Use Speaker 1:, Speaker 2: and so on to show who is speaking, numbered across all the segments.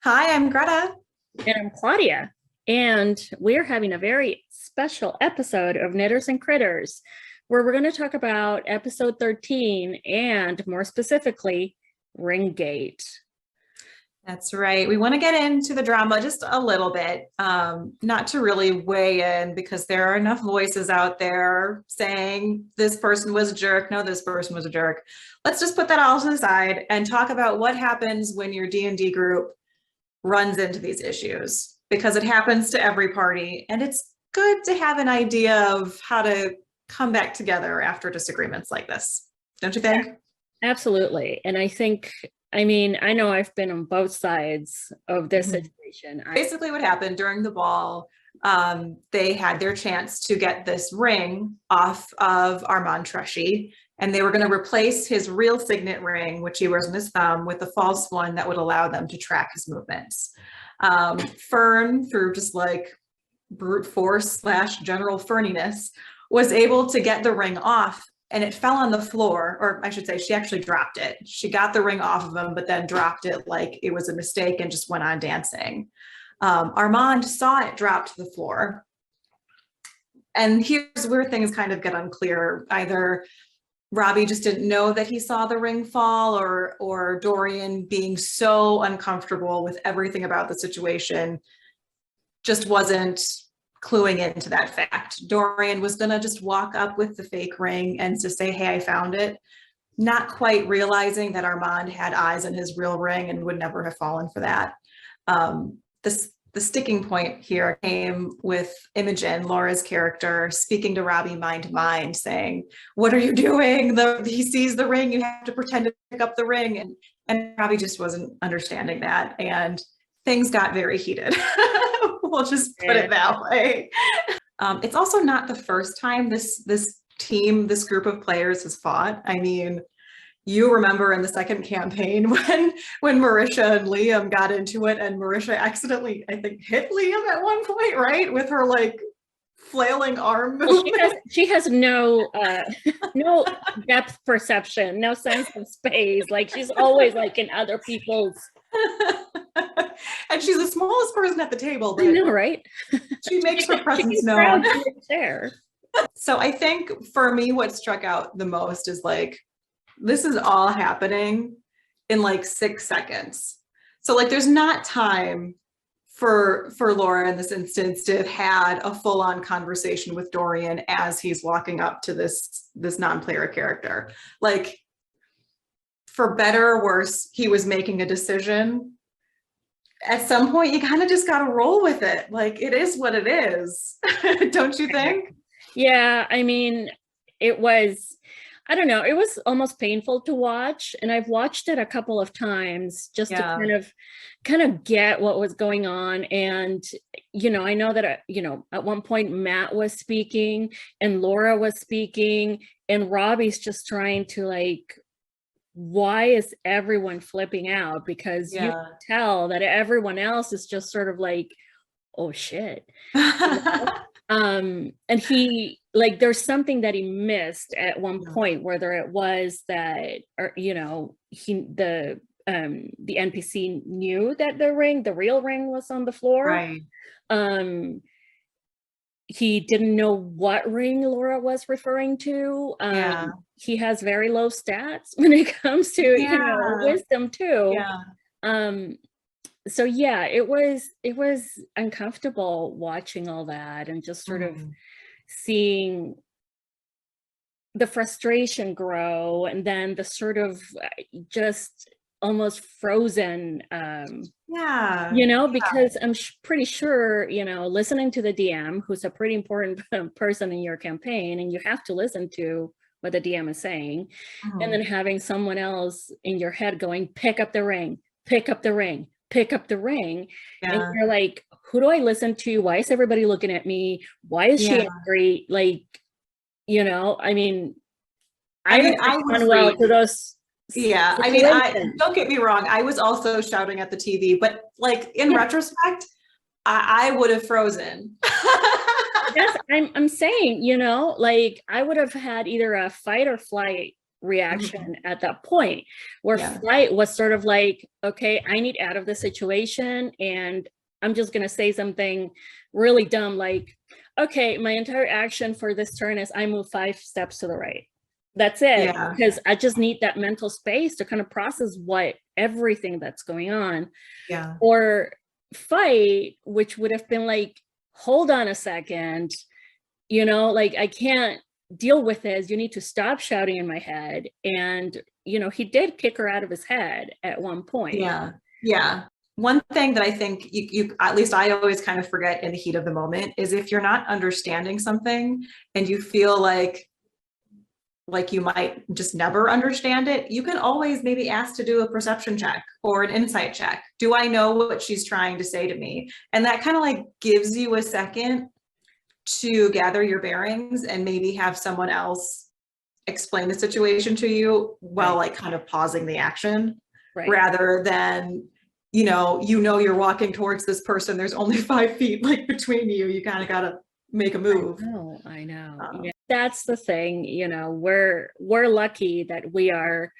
Speaker 1: Hi, I'm Greta.
Speaker 2: And I'm Claudia. And we're having a very special episode of Knitters and Critters, where we're going to talk about episode 13 and more specifically, Ringgate.
Speaker 1: That's right. We want to get into the drama just a little bit, not to really weigh in because there are enough voices out there saying this person was a jerk. No, this person was a jerk. Let's just put that all to the side and talk about what happens when your D&D group runs into these issues, because it happens to every party, and it's good to have an idea of how to come back together after disagreements like this. Don't you think?
Speaker 2: Absolutely. And I know I've been on both sides of this situation.
Speaker 1: Basically, what happened during the ball, they had their chance to get this ring off of Armand Treshy, and they were going to replace his real signet ring, which he wears on his thumb, with a false one that would allow them to track his movements. Fern, through just like brute force / general ferniness, was able to get the ring off, and it fell on the floor, or I should say she actually dropped it. She got the ring off of him, but then dropped it like it was a mistake and just went on dancing. Armand saw it drop to the floor. And here's where things kind of get unclear. Either Robbie just didn't know that he saw the ring fall, or Dorian, being so uncomfortable with everything about the situation, just wasn't cluing into that fact. Dorian was gonna just walk up with the fake ring and just say, hey, I found it, not quite realizing that Armand had eyes on his real ring and would never have fallen for that. The sticking point here came with Imogen, Laura's character, speaking to Robbie mind to mind, saying, what are you doing? He sees the ring, you have to pretend to pick up the ring. And Robbie just wasn't understanding that. And things got very heated. We'll just put it that way. It's also not the first time this group of players has fought. I mean, you remember in the second campaign when Marisha and Liam got into it, and Marisha accidentally, I think, hit Liam at one point, right? With her like flailing arm movement.
Speaker 2: Well, she has no depth perception, no sense of space. Like, she's always like in other people's.
Speaker 1: And she's the smallest person at the table, but
Speaker 2: I know, right?
Speaker 1: She makes her presence known.
Speaker 2: There.
Speaker 1: So I think for me, what struck out the most is like, this is all happening in like 6 seconds. So like, there's not time for Laura in this instance to have had a full-on conversation with Dorian as he's walking up to this non-player character. Like, for better or worse, he was making a decision. At some point, you kind of just got to roll with it. Like, it is what it is. Don't you think?
Speaker 2: Yeah, I mean, it was, I don't know, it was almost painful to watch. And I've watched it a couple of times just to kind of get what was going on. And, I know that, at one point Matt was speaking and Laura was speaking, and Robbie's just trying to like, why is everyone flipping out? Because you can tell that everyone else is just sort of like, oh shit. And he, like, there's something that he missed at one point, whether it was that, or the NPC knew that the real ring was on the floor.
Speaker 1: Right.
Speaker 2: He didn't know what ring Laura was referring to. He has very low stats when it comes to wisdom too. So yeah, it was uncomfortable watching all that and just sort of seeing the frustration grow, and then the sort of just almost frozen because I'm pretty sure, listening to the DM, who's a pretty important person in your campaign, and you have to listen to what the DM is saying, and then having someone else in your head going, pick up the ring, pick up the ring, pick up the ring. And you're like, who do I listen to? Why is everybody looking at me? Why is she angry? Like, I mean, I respond well to those.
Speaker 1: Yeah, I mean, don't get me wrong, I was also shouting at the TV, but like, in retrospect, I would have frozen.
Speaker 2: Yes, I'm saying, like, I would have had either a fight or flight reaction at that point, where
Speaker 1: Yeah.
Speaker 2: flight was sort of like, okay, I need out of the situation, and I'm just going to say something really dumb like, okay, my entire action for this turn is I move 5 steps to the right. That's it.
Speaker 1: Yeah.
Speaker 2: Because I just need that mental space to kind of process everything that's going on.
Speaker 1: Yeah.
Speaker 2: Or fight, which would have been like, hold on a second, like, I can't deal with this. You need to stop shouting in my head. And, he did kick her out of his head at one point.
Speaker 1: Yeah. Yeah. One thing that I think you at least I always kind of forget in the heat of the moment is if you're not understanding something and you feel like you might just never understand it, you can always maybe ask to do a perception check or an insight check. Do I know what she's trying to say to me? And that kind of like gives you a second to gather your bearings and maybe have someone else explain the situation to you while like kind of pausing the action, rather than you're walking towards this person, there's only 5 feet like between you kind of got to make a move.
Speaker 2: I know. Yeah, that's the thing, we're lucky that we are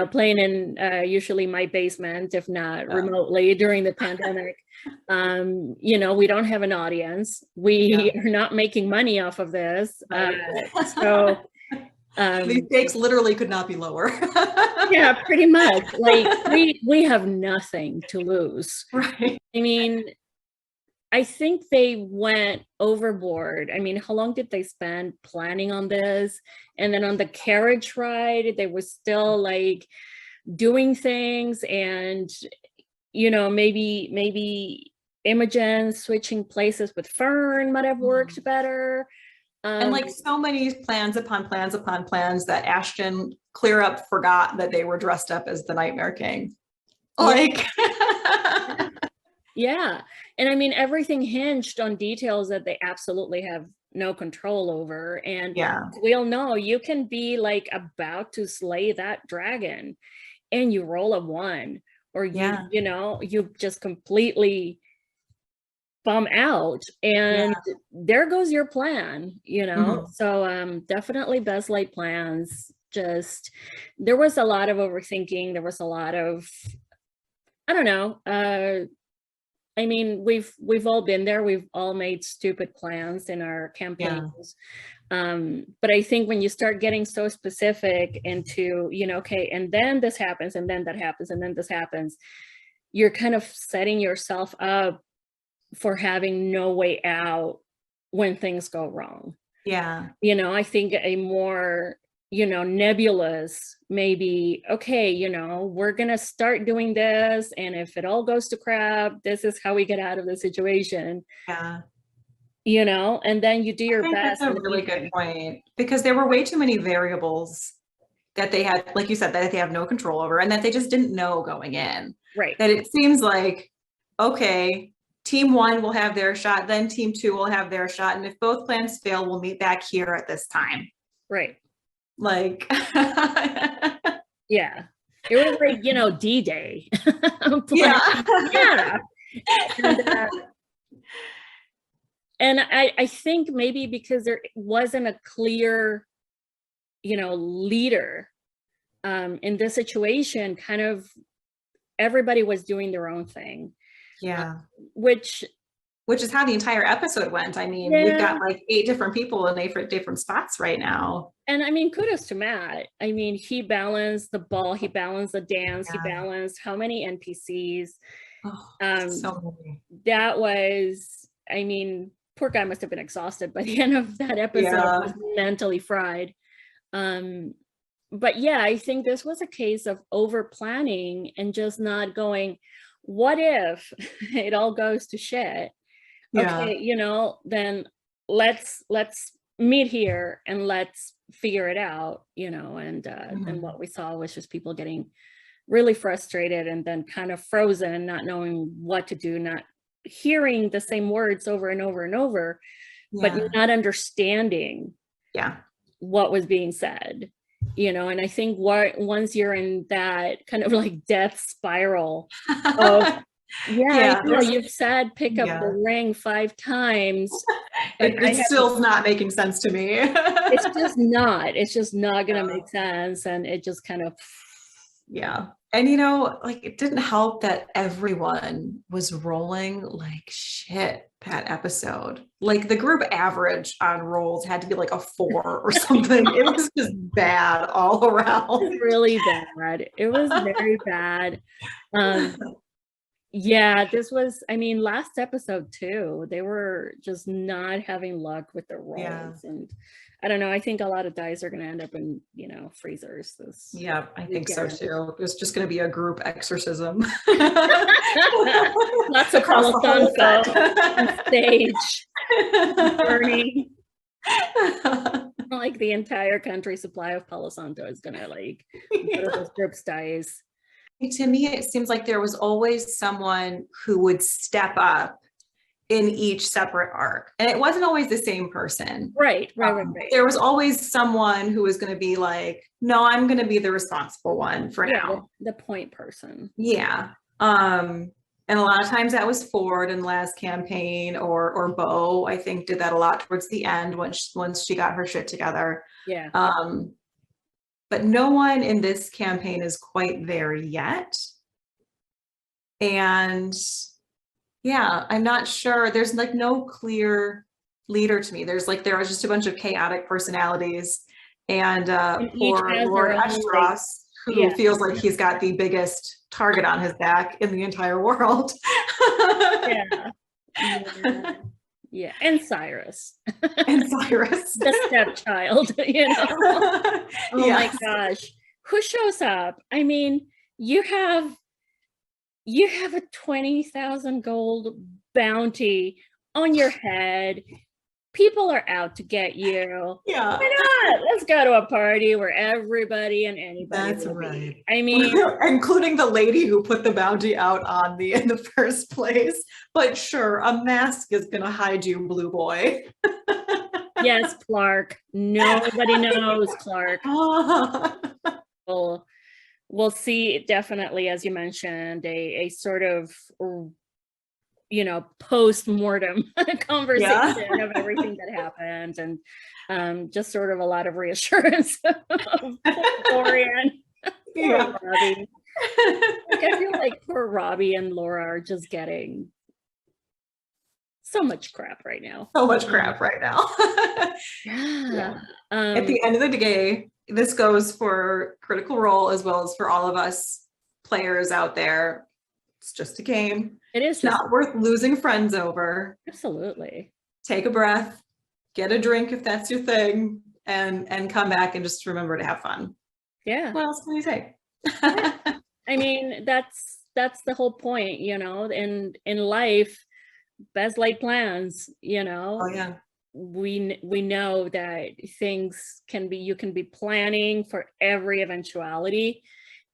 Speaker 2: playing in usually my basement, if not remotely during the pandemic. We don't have an audience. We are not making money off of this. So
Speaker 1: these stakes literally could not be lower.
Speaker 2: Yeah, pretty much. Like we have nothing to lose.
Speaker 1: Right.
Speaker 2: I mean, I think they went overboard. I mean, how long did they spend planning on this? And then on the carriage ride, they were still like doing things, and maybe Imogen switching places with Fern might have worked better.
Speaker 1: And like so many plans upon plans upon plans that Ashton clear up forgot that they were dressed up as the Nightmare King. Like
Speaker 2: yeah. And I mean, everything hinged on details that they absolutely have no control over. And we all know you can be like about to slay that dragon and you roll a 1, or you just completely bum out, and there goes your plan, So definitely best laid plans. Just there was a lot of overthinking. There was a lot of, I don't know. I mean, we've all been there. We've all made stupid plans in our campaigns. But I think when you start getting so specific into, okay, and then this happens, and then that happens, and then this happens, you're kind of setting yourself up for having no way out when things go wrong. I think a more, nebulous, maybe, okay, we're going to start doing this. And if it all goes to crap, this is how we get out of the situation. And then you do your best.
Speaker 1: That's a really good point, because there were way too many variables that they had, like you said, that they have no control over and that they just didn't know going in.
Speaker 2: Right.
Speaker 1: That it seems like, okay, team 1 will have their shot, then team 2 will have their shot. And if both plans fail, we'll meet back here at this time.
Speaker 2: Right.
Speaker 1: Like,
Speaker 2: yeah. It was like, D-Day.
Speaker 1: Yeah.
Speaker 2: And I think maybe because there wasn't a clear, leader in this situation, kind of everybody was doing their own thing. Which is how the entire episode went. I mean, we've got like 8 different people in 8 different spots right now. And I mean, kudos to Matt. I mean, he balanced the ball, he balanced the dance, he balanced how many NPCs.
Speaker 1: So many.
Speaker 2: That was, I mean, poor guy must have been exhausted by the end of that episode. Was mentally fried. But yeah, I think this was a case of over planning and just not going, what if it all goes to shit? Okay, then let's meet here and let's figure it out, and what we saw was just people getting really frustrated and then kind of frozen, not knowing what to do, not hearing the same words over and over and over, but not understanding what was being said. And I think once you're in that kind of like death spiral of Yeah, I
Speaker 1: Yeah,
Speaker 2: know you've said pick up the
Speaker 1: yeah.
Speaker 2: ring 5 times, but I
Speaker 1: It
Speaker 2: have,
Speaker 1: still's not making sense to me.
Speaker 2: it's just not gonna
Speaker 1: Yeah.
Speaker 2: make sense, and it just kind of,
Speaker 1: Yeah. And like it didn't help that everyone was rolling like shit that episode. Like the group average on rolls had to be like a 4 or something. It was just bad all
Speaker 2: it was
Speaker 1: around.
Speaker 2: really bad. It was very bad. Um, yeah, this was, I mean, last episode too, they were just not having luck with the
Speaker 1: Yeah.
Speaker 2: rolls, and I don't know, I think a lot of dice are gonna end up in, freezers this
Speaker 1: Yeah, I think so
Speaker 2: weekend.
Speaker 1: too. It's just going to be a group exorcism
Speaker 2: Lots of
Speaker 1: across
Speaker 2: Palo
Speaker 1: the whole
Speaker 2: Santo on
Speaker 1: set.
Speaker 2: stage, burning. Like the entire country supply of Palo Santo is gonna like go to
Speaker 1: Yeah.
Speaker 2: those groups dice.
Speaker 1: To me, it seems like there was always someone who would step up in each separate arc. And it wasn't always the same person.
Speaker 2: Right.
Speaker 1: There was always someone who was going to be like, no, I'm going to be the responsible one for
Speaker 2: Yeah,
Speaker 1: now.
Speaker 2: the point person.
Speaker 1: Yeah. And a lot of times that was Ford in the last campaign, or Bo, I think, did that a lot towards the end once she got her shit together.
Speaker 2: Yeah.
Speaker 1: But no one in this campaign is quite there yet. And yeah, I'm not sure. There's like no clear leader to me. There was just a bunch of chaotic personalities, and
Speaker 2: And each
Speaker 1: poor
Speaker 2: has
Speaker 1: Lord
Speaker 2: their own like,
Speaker 1: Estros, who
Speaker 2: yeah.
Speaker 1: feels like he's got the biggest target on his back in the entire world.
Speaker 2: Yeah. Yeah. Yeah. And Cyrus.
Speaker 1: And Cyrus.
Speaker 2: The stepchild, Oh my
Speaker 1: Yes.
Speaker 2: gosh. Who shows up? I mean, you have a 20,000 gold bounty on your head. People are out to get you.
Speaker 1: Yeah.
Speaker 2: Why not? Let's go to a party where everybody and anybody
Speaker 1: That's
Speaker 2: will
Speaker 1: right.
Speaker 2: be. I mean,
Speaker 1: including the lady who put the bounty out on me in the first place. But sure, a mask is gonna hide you, blue boy.
Speaker 2: yes, Clark. Nobody knows, Clark. We'll see, definitely, as you mentioned, a sort of post-mortem conversation of everything that happened, and just sort of a lot of reassurance of Dorian.
Speaker 1: Yeah.
Speaker 2: Robbie. Like, I feel like poor Robbie and Laura are just getting so much crap right now.
Speaker 1: So much crap right now.
Speaker 2: Yeah.
Speaker 1: At the end of the day, this goes for Critical Role as well as for all of us players out there. It's just a game.
Speaker 2: It is
Speaker 1: It's not worth losing friends over.
Speaker 2: Absolutely.
Speaker 1: Take a breath, get a drink if that's your thing, and come back and just remember to have fun.
Speaker 2: Yeah.
Speaker 1: What else can you say?
Speaker 2: I mean, that's the whole point, in life, best laid plans,
Speaker 1: Oh yeah.
Speaker 2: We know that you can be planning for every eventuality,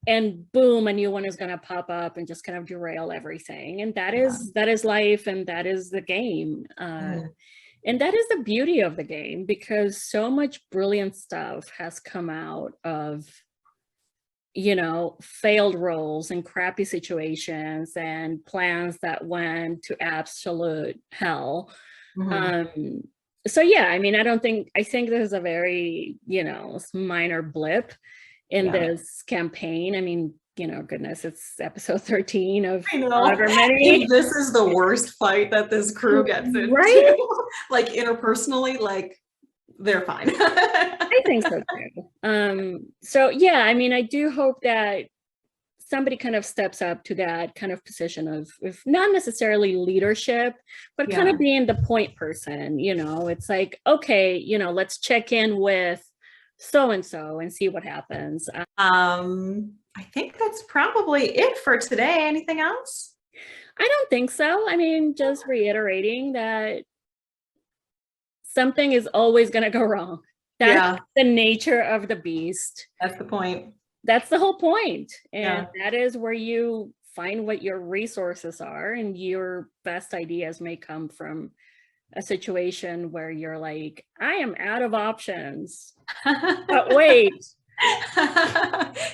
Speaker 2: and boom, a new one is going to pop up and just kind of derail everything. And that is life, and that is the game. And that is the beauty of the game, because so much brilliant stuff has come out of failed roles and crappy situations and plans that went to absolute hell. So yeah, I mean, I think this is a very minor blip in this campaign. I mean, goodness, it's episode 13 of however many.
Speaker 1: If this is the worst fight that this crew gets into,
Speaker 2: right?
Speaker 1: Like interpersonally, like they're fine.
Speaker 2: I think so too. So yeah, I mean, I do hope that somebody kind of steps up to that kind of position of not necessarily leadership, but kind of being the point person. It's like, okay, let's check in with so-and-so and see what happens.
Speaker 1: I think that's probably it for today. Anything else?
Speaker 2: I don't think so. I mean, just reiterating that something is always going to go wrong. That's the nature of the beast.
Speaker 1: That's the point.
Speaker 2: That's the whole point. And that is where you find what your resources are, and your best ideas may come from a situation where you're like, I am out of options. But wait,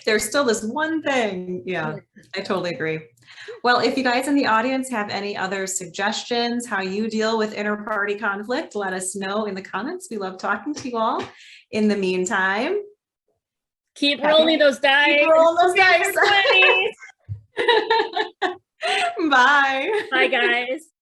Speaker 1: There's still this one thing. Yeah, I totally agree. Well, if you guys in the audience have any other suggestions, how you deal with inter-party conflict, let us know in the comments. We love talking to you all. In the meantime,
Speaker 2: keep rolling those dice.
Speaker 1: Keep rolling those dice.
Speaker 2: 20s.
Speaker 1: Bye.
Speaker 2: Bye, guys.